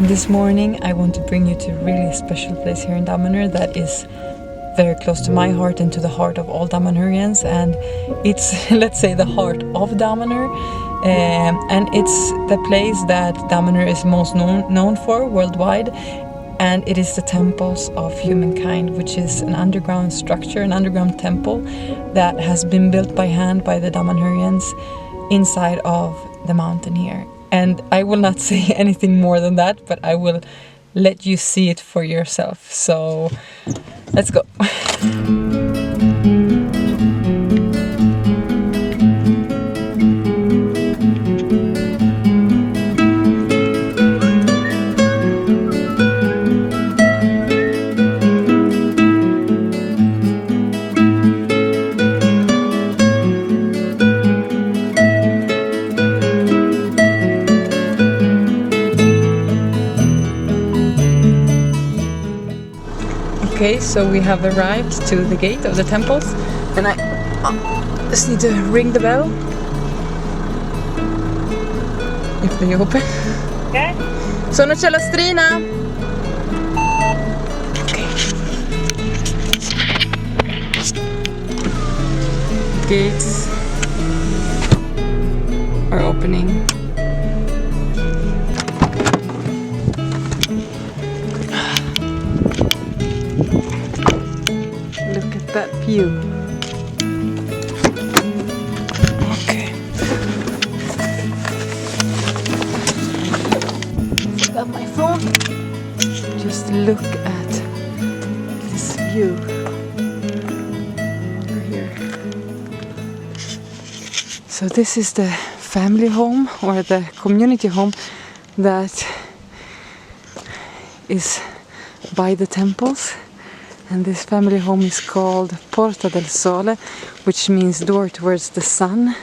This morning I want to bring you to a really special place here in Damanhur that is very close to my heart and to the heart of all Damanhurians, and it's let's say the heart of Damanhur, and it's the place that Damanhur is most known for worldwide, and it is the Temples of Humankind, which is an underground structure, an underground temple that has been built by hand by the Damanhurians inside of the mountain here. And I will not say anything more than that, but I will let you see it for yourself. So let's go. Okay, so we have arrived to the gate of the temples, and I just need to ring the bell if they open. Okay. Sono Celastrina. Okay. Gates are opening. Look at that view. Okay. Got my phone. Just look at this view over here. So this is the family home, or the community home, that is by the temples. And this family home is called Porta del Sole, which means door towards the sun,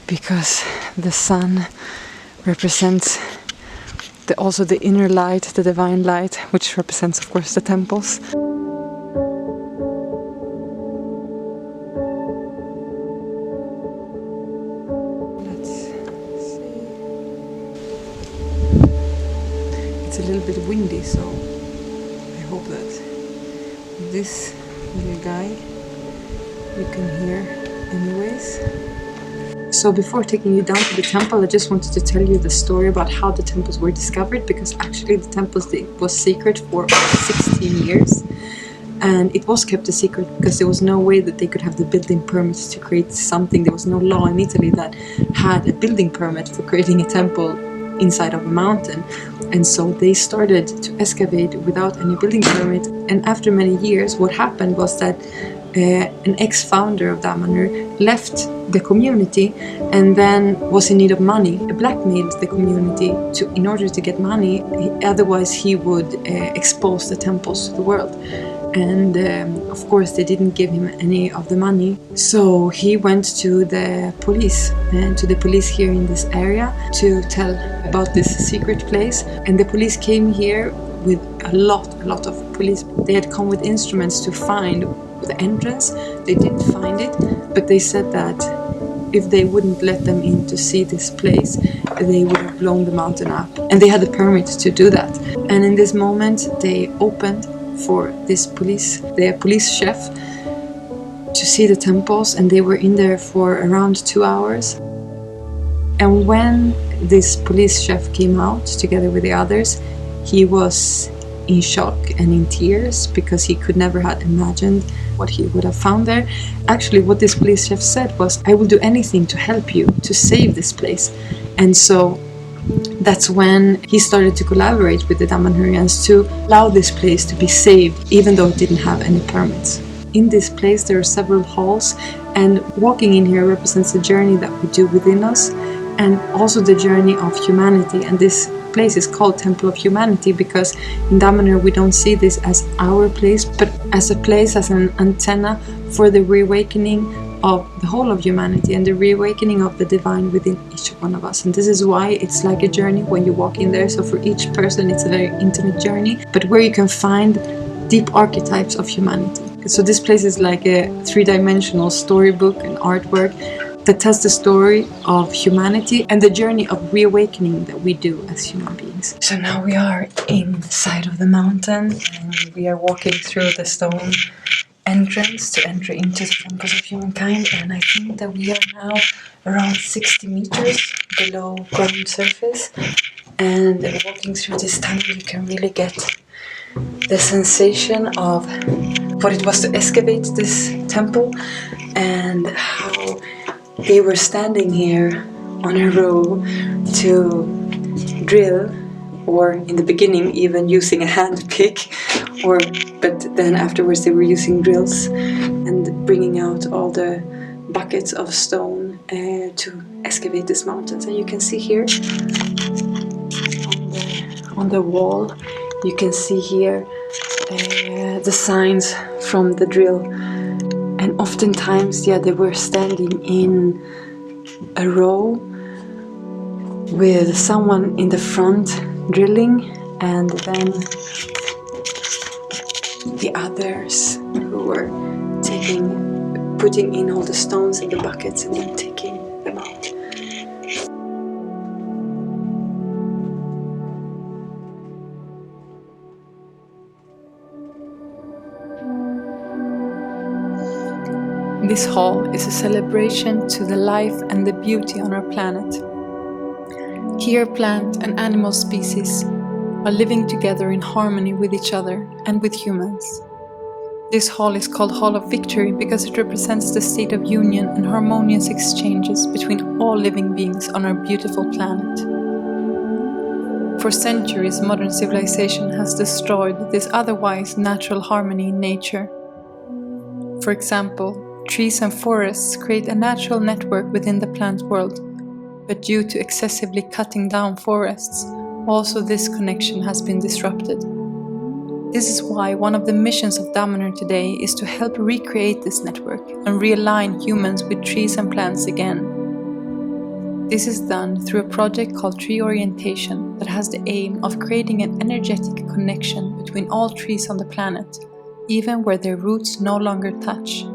because the sun represents also the inner light, the divine light, which represents, of course, the temples. Let's see. It's a little bit windy, so I hope that this little guy you can hear anyways. So before taking you down to the temple, I just wanted to tell you the story about how the temples were discovered, because actually the temples was secret for 16 years, and it was kept a secret because there was no way that they could have the building permits to create something. There was no law in Italy that had a building permit for creating a temple inside of a mountain, and so they started to excavate without any building permit. And after many years, what happened was that an ex-founder of Damanhur left the community and then was in need of money, blackmailed the community in order to get money, otherwise he would expose the temples to the world. And of course they didn't give him any of the money, so he went to the police here in this area to tell about this secret place. And the police came here with a lot of police. They had come with instruments to find the entrance. They didn't find it, but they said that if they wouldn't let them in to see this place, they would have blown the mountain up, and they had the permit to do that. And in this moment they opened for this their police chef, to see the temples, and they were in there for around 2 hours. And when this police chef came out together with the others, he was in shock and in tears, because he could never have imagined what he would have found there. Actually, what this police chef said was, "I will do anything to help you to save this place." And so that's when he started to collaborate with the Damanhurians to allow this place to be saved, even though it didn't have any permits. In this place there are several halls, and walking in here represents the journey that we do within us, and also the journey of humanity. And this place is called Temple of Humanity because in Damanhur we don't see this as our place, but as a place, as an antenna for the reawakening of the whole of humanity and the reawakening of the divine within each one of us. And this is why it's like a journey when you walk in there. So for each person it's a very intimate journey, but where you can find deep archetypes of humanity. So this place is like a three-dimensional storybook and artwork that tells the story of humanity and the journey of reawakening that we do as human beings. beings. So now we are inside of the mountain and we are walking through the stone entrance to enter into the Temples of Humankind, and I think that we are now around 60 meters below ground surface, and walking through this tunnel you can really get the sensation of what it was to excavate this temple and how they were standing here on a row to drill, or in the beginning even using a hand pick, but then afterwards they were using drills and bringing out all the buckets of stone to excavate these mountains. And you can see here on the wall, you can see here the signs from the drill. And oftentimes, they were standing in a row with someone in the front drilling, and then the others who were putting in all the stones in the buckets and then taking them out. This hall is a celebration to the life and the beauty on our planet. Here plant and animal species are living together in harmony with each other and with humans. This hall is called Hall of Victory because it represents the state of union and harmonious exchanges between all living beings on our beautiful planet. For centuries, modern civilization has destroyed this otherwise natural harmony in nature. For example, trees and forests create a natural network within the plant world, but due to excessively cutting down forests, also this connection has been disrupted. This is why one of the missions of Damanhur today is to help recreate this network and realign humans with trees and plants again. This is done through a project called Tree Orientation that has the aim of creating an energetic connection between all trees on the planet, even where their roots no longer touch.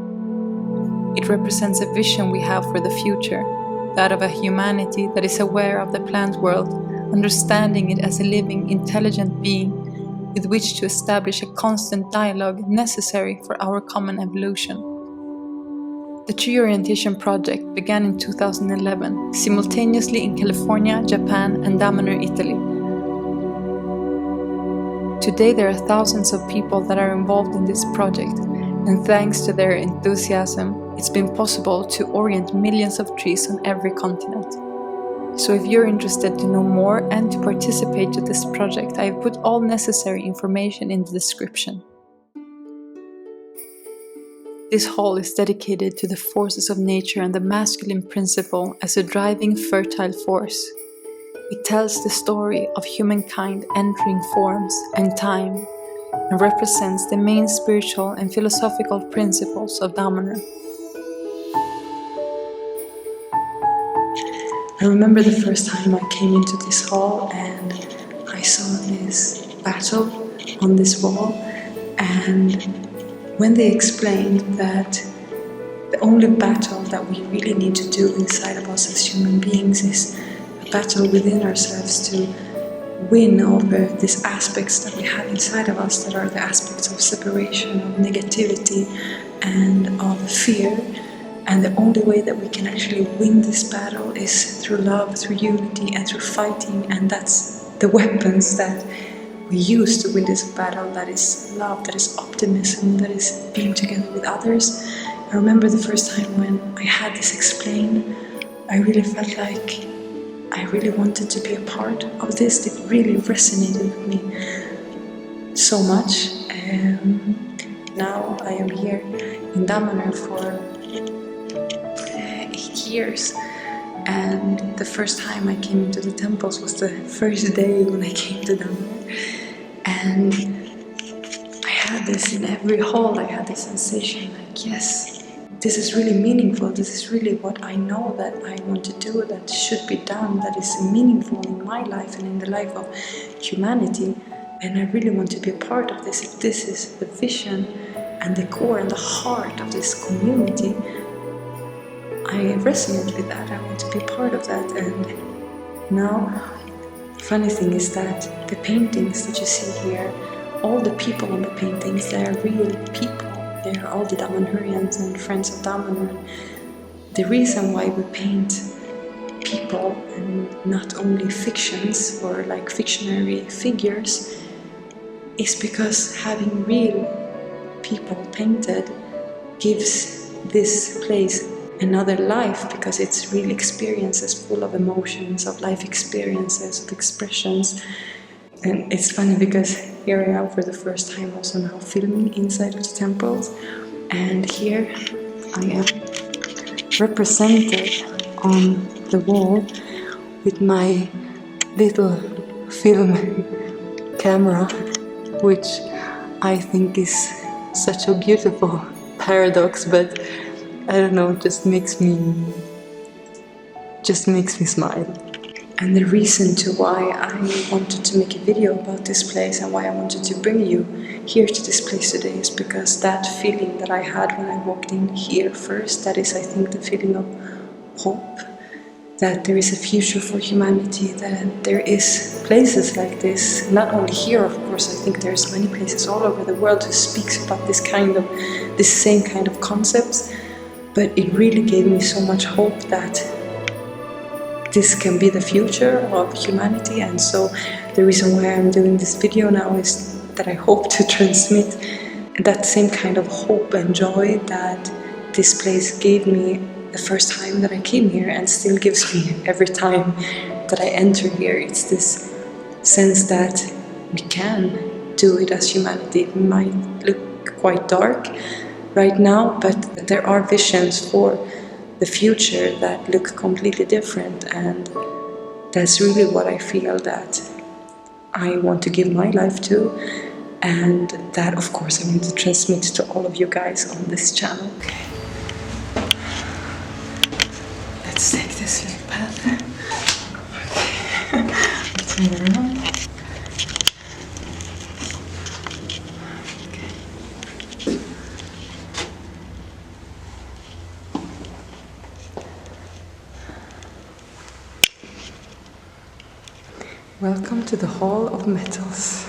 It represents a vision we have for the future, that of a humanity that is aware of the plant world, understanding it as a living, intelligent being with which to establish a constant dialogue necessary for our common evolution. The Tree Orientation project began in 2011, simultaneously in California, Japan, and Damanhur, Italy. Today there are thousands of people that are involved in this project, and thanks to their enthusiasm, it's been possible to orient millions of trees on every continent. So if you're interested to know more and to participate to this project, I have put all necessary information in the description. This hall is dedicated to the forces of nature and the masculine principle as a driving fertile force. It tells the story of humankind entering forms and time, and represents the main spiritual and philosophical principles of Damanhur. I remember the first time I came into this hall and I saw this battle on this wall, and when they explained that the only battle that we really need to do inside of us as human beings is a battle within ourselves to win over these aspects that we have inside of us, that are the aspects of separation, of negativity, and of fear. And the only way that we can actually win this battle is through love, through unity, and through fighting. And that's the weapons that we use to win this battle. That is love, that is optimism, that is being together with others. I remember the first time when I had this explained, I really felt like I really wanted to be a part of this. It really resonated with me so much. Now I am here in Damanhur for 8 years, and the first time I came into the temples was the first day when I came to Damanhur, and I had this in every hall. I had this sensation like, yes, this is really meaningful, this is really what I know that I want to do, that should be done, that is meaningful in my life and in the life of humanity, and I really want to be a part of this. If this is the vision and the core and the heart of this community, I resonate with that. I want to be part of that. And now, funny thing is that the paintings that you see here, all the people on the paintings, they are real people. They are all the Damanhurians and friends of Damanhur. The reason why we paint people and not only fictions or like fictionary figures is because having real people painted gives this place another life, because it's real experiences full of emotions, of life experiences, of expressions. And it's funny because here I am for the first time also now filming inside of the temples, and here I am represented on the wall with my little film camera, which I think is such a beautiful paradox, but I don't know, it just makes me smile. And the reason to why I wanted to make a video about this place and why I wanted to bring you here to this place today is because that feeling that I had when I walked in here first, that is, I think, the feeling of hope, that there is a future for humanity, that there is places like this, not only here, of course. I think there's many places all over the world who speaks about this same kind of concepts, but it really gave me so much hope that this can be the future of humanity. And so the reason why I'm doing this video now is that I hope to transmit that same kind of hope and joy that this place gave me the first time that I came here, and still gives me every time that I enter here. It's this sense that we can do it as humanity. It might look quite dark right now, but there are visions for the future that look completely different, and that's really what I feel that I want to give my life to, and that of course I want to transmit to all of you guys on this channel. Okay. Let's take this little path. Okay. Turn around. Welcome to the Hall of Metals.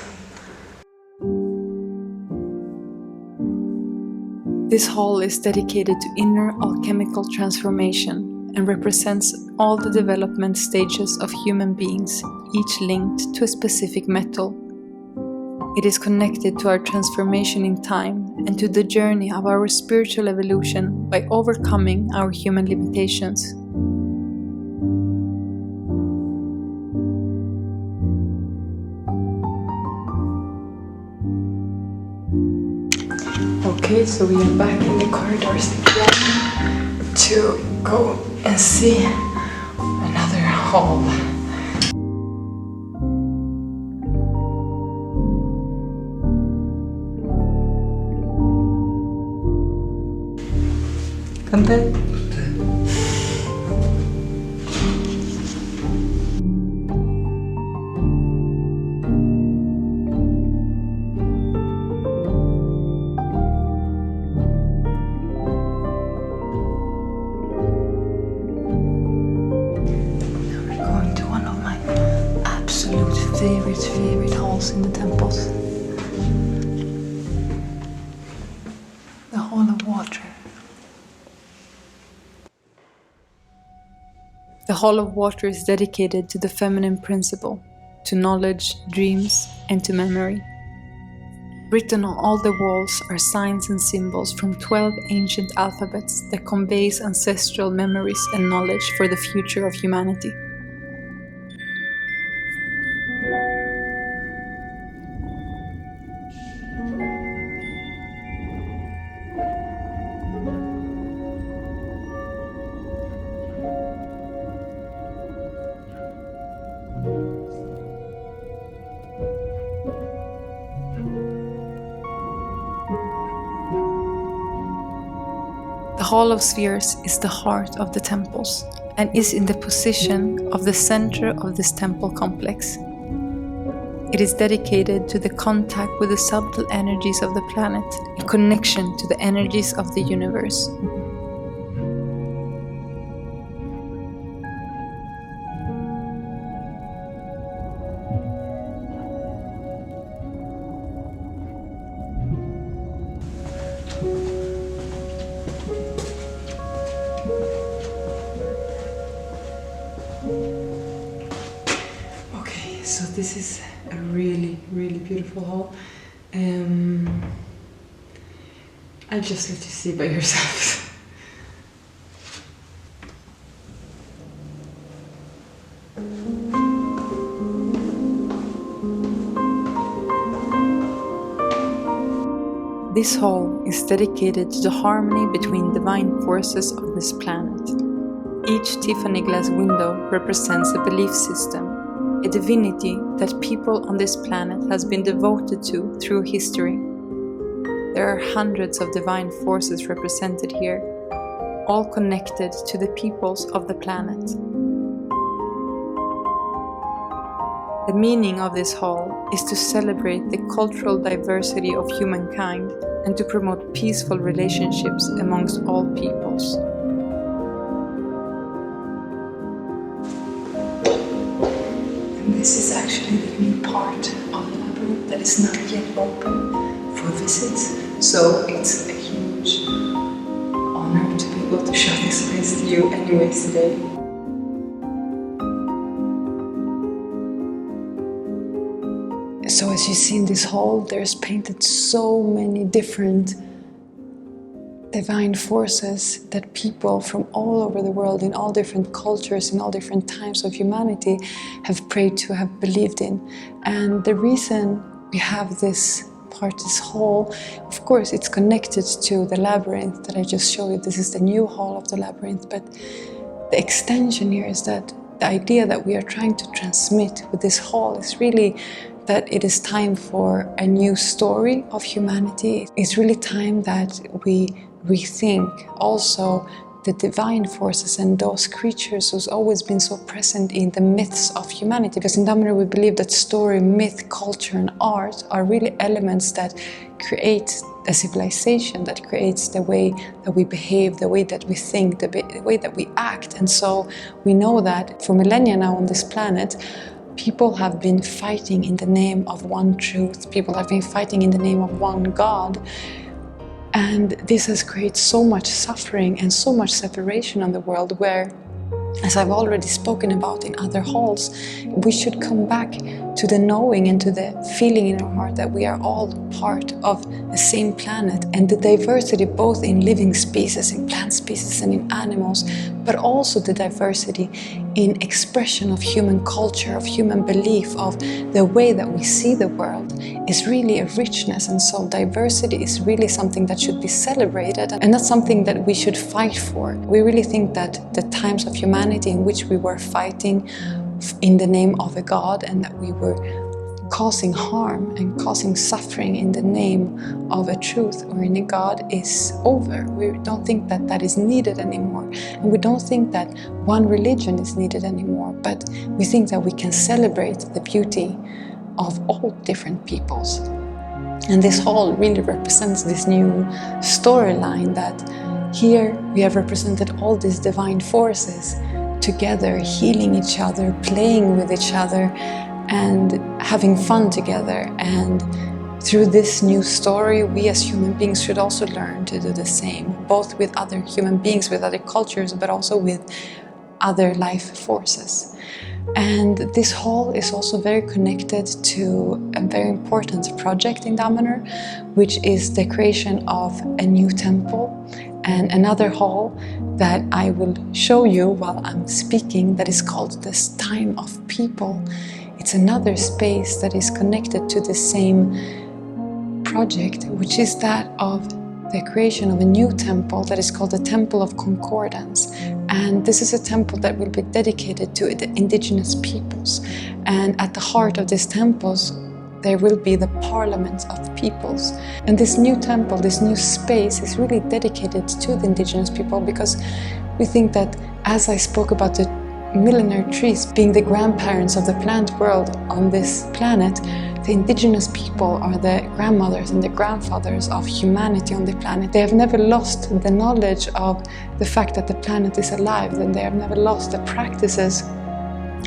This hall is dedicated to inner alchemical transformation and represents all the development stages of human beings, each linked to a specific metal. It is connected to our transformation in time and to the journey of our spiritual evolution by overcoming our human limitations. Okay, so we are back in the corridors again to go and see another hall. Come back. Favorite halls in the temples. The Hall of Water. The Hall of Water is dedicated to the feminine principle, to knowledge, dreams, and to memory. Written on all the walls are signs and symbols from 12 ancient alphabets that conveys ancestral memories and knowledge for the future of humanity. The Hall of Spheres is the heart of the temples and is in the position of the center of this temple complex. It is dedicated to the contact with the subtle energies of the planet in connection to the energies of the universe. this is a really, really beautiful hall. I'll just let you see by yourselves. This hall is dedicated to the harmony between divine forces of this planet. Each Tiffany glass window represents a belief system, a divinity that people on this planet has been devoted to through history. There are hundreds of divine forces represented here, all connected to the peoples of the planet. The meaning of this hall is to celebrate the cultural diversity of humankind and to promote peaceful relationships amongst all peoples. And this is actually the new part of the labyrinth that is not yet open for visits, so it's a huge honor to be able to show this place to you anyways today. So as you see in this hall, there's painted so many different divine forces that people from all over the world, in all different cultures, in all different times of humanity, have prayed to, have believed in. And the reason we have this part, this hall, of course it's connected to the labyrinth that I just showed you. This is the new hall of the labyrinth, but the extension here is that the idea that we are trying to transmit with this hall is really that it is time for a new story of humanity. It's really time that we rethink also the divine forces and those creatures who's always been so present in the myths of humanity. Because in Damanhur we believe that story, myth, culture and art are really elements that create a civilization, that creates the way that we behave, the way that we think, the way that we act. And so we know that for millennia now on this planet, people have been fighting in the name of one truth. People have been fighting in the name of one God. And this has created so much suffering and so much separation on the world where, as I've already spoken about in other halls, we should come back to the knowing and to the feeling in our heart that we are all part of the same planet, and the diversity both in living species, in plant species and in animals, but also the diversity in expression of human culture, of human belief, of the way that we see the world is really a richness. And so diversity is really something that should be celebrated and not something that we should fight for. We really think that the times of humanity in which we were fighting in the name of a God and that we were causing harm and causing suffering in the name of a truth or in a God is over. We don't think that that is needed anymore. And we don't think that one religion is needed anymore, but we think that we can celebrate the beauty of all different peoples. And this hall really represents this new storyline that here we have represented all these divine forces together, healing each other, playing with each other, and having fun together. And through this new story, we as human beings should also learn to do the same, both with other human beings, with other cultures, but also with other life forces. And this hall is also very connected to a very important project in Damanhur, which is the creation of a new temple and another hall that I will show you while I'm speaking, that is called this Time of People. It's another space that is connected to the same project, which is that of the creation of a new temple that is called the Temple of Concordance. And this is a temple that will be dedicated to the indigenous peoples. And at the heart of these temples, there will be the parliament of peoples. And this new temple, this new space is really dedicated to the indigenous people, because we think that, as I spoke about the millenary trees being the grandparents of the plant world on this planet, the indigenous people are the grandmothers and the grandfathers of humanity on the planet. They have never lost the knowledge of the fact that the planet is alive, and they have never lost the practices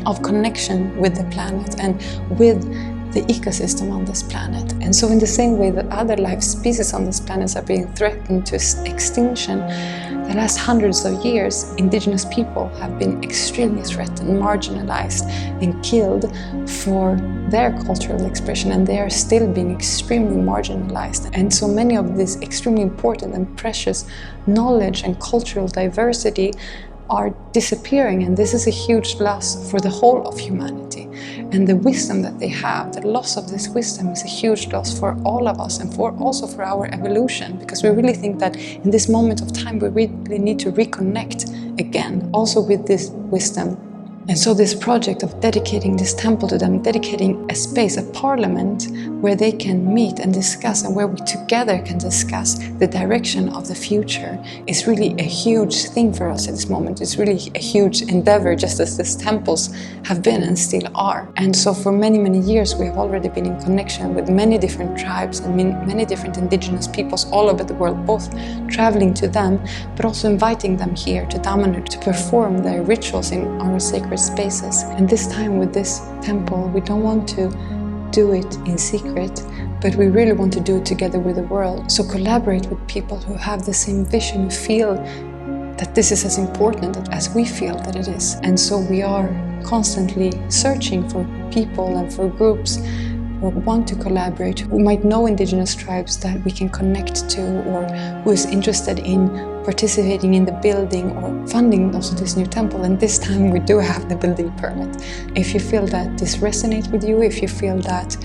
of connection with the planet and with the ecosystem on this planet. And so in the same way that other life species on this planet are being threatened to extinction, the last hundreds of years, indigenous people have been extremely threatened, marginalized, and killed for their cultural expression, and they are still being extremely marginalized. And so many of this extremely important and precious knowledge and cultural diversity are disappearing, and this is a huge loss for the whole of humanity. And the wisdom that they have, the loss of this wisdom, is a huge loss for all of us, and also for our evolution, because we really think that in this moment of time we really need to reconnect again, also with this wisdom. And so this project of dedicating this temple to them, dedicating a space, a parliament, where they can meet and discuss, and where we together can discuss the direction of the future, is really a huge thing for us at this moment. It's really a huge endeavor, just as these temples have been and still are. And so for many, many years we have already been in connection with many different tribes and many different indigenous peoples all over the world, both traveling to them, but also inviting them here to Damanhur to perform their rituals in our sacred spaces. And this time with this temple, we don't want to do it in secret, but we really want to do it together with the world. So collaborate with people who have the same vision, who feel that this is as important as we feel that it is. And so we are constantly searching for people and for groups who want to collaborate, who might know indigenous tribes that we can connect to, or who is interested in participating in the building or funding also this new temple. And this time we do have the building permit. If you feel that this resonates with you, if you feel that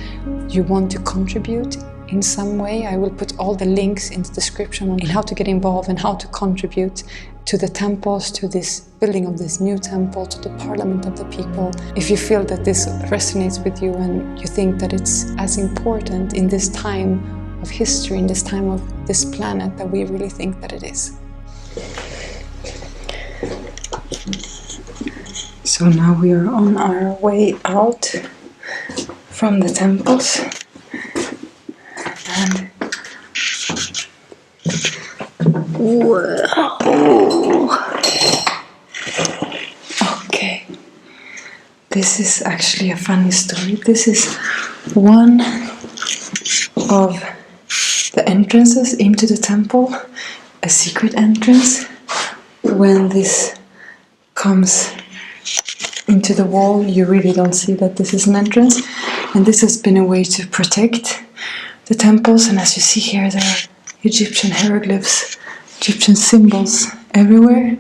you want to contribute in some way, I will put all the links in the description on how to get involved and how to contribute to the temples, to this building of this new temple, to the Parliament of the People. If you feel that this resonates with you and you think that it's as important in this time of history, in this time of this planet, that we really think that it is. So now we are on our way out from the temples, and whoa. Okay, this is actually a funny story. This is one of the entrances into the temple, a secret entrance. When this comes into the wall, you really don't see that this is an entrance, and this has been a way to protect the temples. And as you see here, there are Egyptian hieroglyphs, Egyptian symbols everywhere.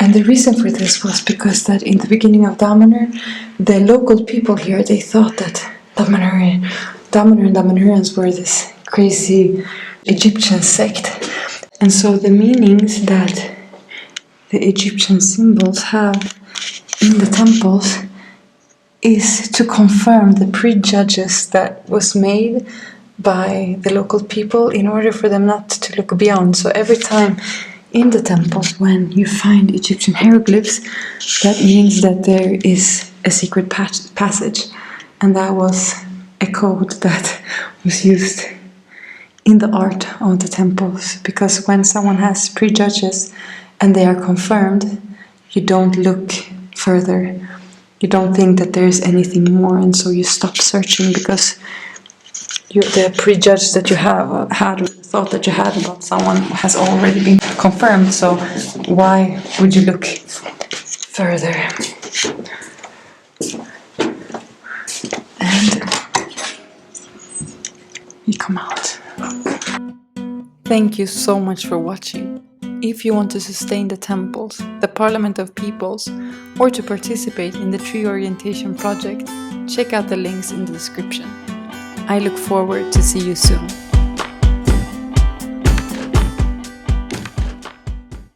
And the reason for this was because that in the beginning of Damanhur, the local people here, they thought that Damanhur and Damanhurians were this crazy Egyptian sect. And so the meanings that the Egyptian symbols have in the temples is to confirm the prejudges that was made by the local people in order for them not to look beyond. So every time in the temples when you find Egyptian hieroglyphs, that means that there is a secret passage, and that was a code that was used in the art of the temples, because when someone has prejudges and they are confirmed, you don't look further, you don't think that there is anything more, and so you stop searching, because the prejudge that you had, or the thought that you had about someone has already been confirmed, so why would you look further? And we come out. Thank you so much for watching. If you want to sustain the temples, the Parliament of Peoples, or to participate in the tree orientation project, check out the links in the description. I look forward to see you soon.